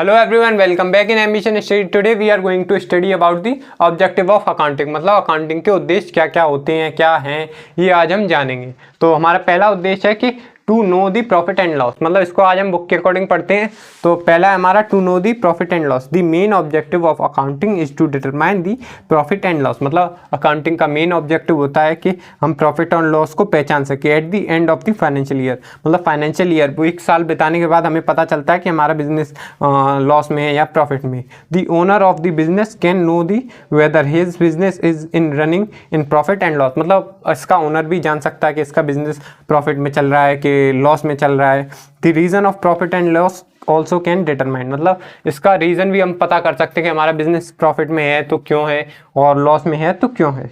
Hello everyone, welcome back in Ambition Study. Today we are going to study about the objective of accounting. मतलब accounting के उद्देश्य क्या क्या होते हैं, क्या हैं, ये आज हम जानेंगे। तो हमारा पहला उद्देश्य है कि to know the profit and loss. मतलब इसको आज हम बुक के अकॉर्डिंग पढ़ते हैं। तो पहला है हमारा to know the profit and loss. The main objective of accounting is to determine the profit and loss. मतलब अकाउंटिंग का मेन ऑब्जेक्टिव होता है कि हम प्रॉफिट और लॉस को पहचान सके at the end of the financial year. मतलब फाइनेंशियल ईयर वो एक साल बिताने के बाद हमें पता चलता है कि हमारा बिजनेस लॉस में है या प्रॉफिट में। The owner of the business can know the weather his business is in running in profit and loss. मतलब इसका ओनर भी जान सकता है कि इसका बिजनेस प्रॉफिट में चल रहा है कि लॉस में चल रहा है। The reason of profit and loss also can determine. मतलब इसका रीजन भी हम पता कर सकते हैं कि हमारा बिजनेस प्रॉफिट में है तो क्यों है और लॉस में है तो क्यों है।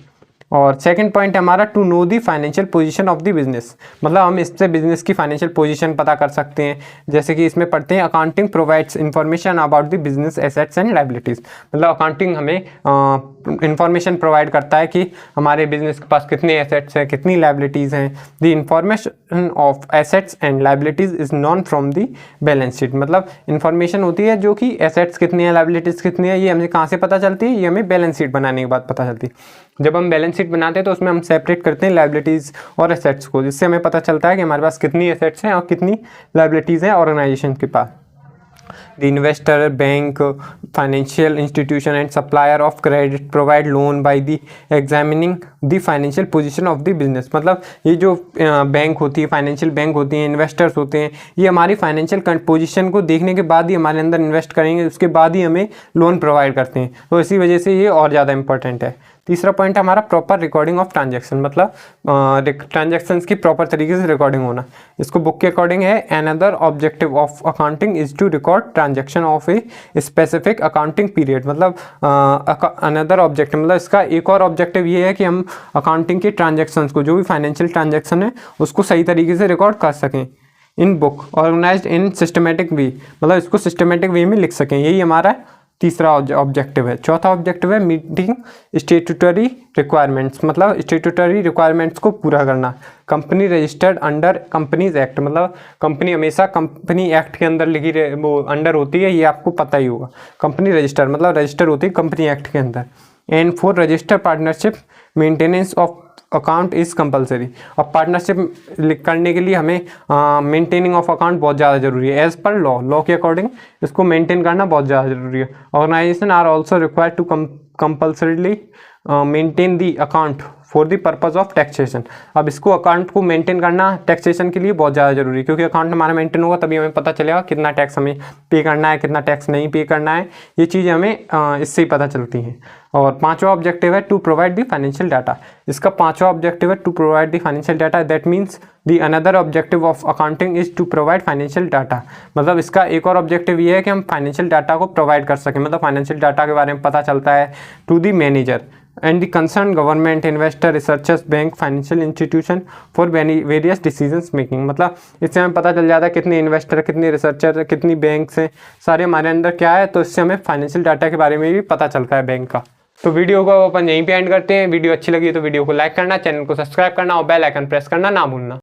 और सेकंड पॉइंट है हमारा to know the financial position of the business. मतलब हम इससे बिजनेस की फाइनेंशियल पोजीशन पता कर सकते हैं। जैसे कि इसमें पढ़ते हैं accounting provides information about the business assets and liabilities. मतलब अकाउंटिंग हमें इंफॉर्मेशन प्रोवाइड करता है कि हमारे बिजनेस के पास कितने एसेट्स हैं, कितनी लायबिलिटीज़ हैं। The information of assets and liabilities is non from the balance sheet. मतलब इंफॉर्मेशन होती है जो कि एसेट्स कितनी है, लायबिलिटीज़ कितनी है, ये हमें कहाँ से पता चलती है, ये हमें बैलेंस शीट बनाने के बाद पता चलती है। जब हम बैलेंस शीट बनाते हैं तो उसमें हम सेपरेट करते हैं लायबिलिटीज़ और एसेट्स को, जिससे हमें पता चलता है कि हमारे पास कितनी एसेट्स हैं और कितनी लायबिलिटीज़ हैं ऑर्गेनाइजेशन के पास। The investor, bank, financial institution and supplier of credit provide loan by the examining the financial position of the business। मतलब ये जो बैंक होती है, फाइनेंशियल बैंक होती हैं, इन्वेस्टर्स होते हैं, ये हमारी फाइनेंशियल पोजीशन को देखने के बाद ही हमारे अंदर इन्वेस्ट करेंगे, उसके बाद ही हमें लोन प्रोवाइड करते हैं। तो इसी वजह से ये और ज़्यादा इंपॉर्टेंट है। तीसरा पॉइंट है हमारा प्रॉपर रिकॉर्डिंग ऑफ ट्रांजैक्शन। मतलब ट्रांजैक्शंस की प्रॉपर तरीके से रिकॉर्डिंग होना। इसको बुक के अकॉर्डिंग है another objective of accounting is to record transaction of a specific accounting period. मतलब अनदर ऑब्जेक्टिव, मतलब इसका एक और ऑब्जेक्टिव ये है कि हम अकाउंटिंग के ट्रांजैक्शंस को, जो भी फाइनेंशियल ट्रांजैक्शन है उसको सही तरीके से रिकॉर्ड कर सकें in book organized in systematic way. मतलब इसको सिस्टमेटिक वे में लिख सकें, यही हमारा तीसरा ऑब्जेक्टिव है। चौथा ऑब्जेक्टिव है मीटिंग स्टेट्यूटरी रिक्वायरमेंट्स। मतलब स्टेट्यूटरी रिक्वायरमेंट्स को पूरा करना। Company registered under companies act. मतलब कंपनी हमेशा कंपनी एक्ट के अंदर लिखी वो अंडर होती है, ये आपको पता ही होगा। कंपनी रजिस्टर मतलब रजिस्टर होती है कंपनी एक्ट के अंदर। And for register partnership maintenance of account is compulsory. और पार्टनरशिप करने के लिए हमें मेंटेनिंग ऑफ अकाउंट बहुत ज़्यादा ज़रूरी है। एज़ पर लॉ के अकॉर्डिंग इसको मेंटेन करना बहुत ज़्यादा ज़रूरी है। Organization are also required to compulsorily maintain the account for the purpose of taxation. अब इसको अकाउंट को मेंटेन करना टैक्सेशन के लिए बहुत ज़्यादा ज़रूरी है, क्योंकि अकाउंट हमारा मेंटेन होगा तभी हमें पता चलेगा कितना टैक्स हमें पे करना है, कितना टैक्स नहीं पे करना है। ये चीज़ें हमें इससे ही पता चलती हैं। और पांचवा ऑब्जेक्टिव है to provide the financial data. इसका पांचवा ऑब्जेक्टिव है to provide the financial data. That means the another objective of accounting is to provide financial data. मतलब इसका एक और ऑब्जेक्टिव ये है कि हम फाइनेंशियल डाटा को प्रोवाइड कर सकें। मतलब फाइनेंशियल डाटा के बारे में पता चलता है to the manager and the concerned government, investor, researchers, bank, financial institution for various decisions making। मतलब इससे हमें पता चल जाता है कितने इन्वेस्टर, कितने रिसर्चर, कितनी बैंक्स हैं, सारे हमारे अंदर क्या है। तो इससे हमें फाइनेंशियल डाटा के बारे में भी पता चलता है बैंक का। तो वीडियो को अपन यहीं पे एंड करते हैं। वीडियो अच्छी लगी तो वीडियो को लाइक करना, चैनल को सब्सक्राइब करना और बेल आइकन प्रेस करना ना भूलना।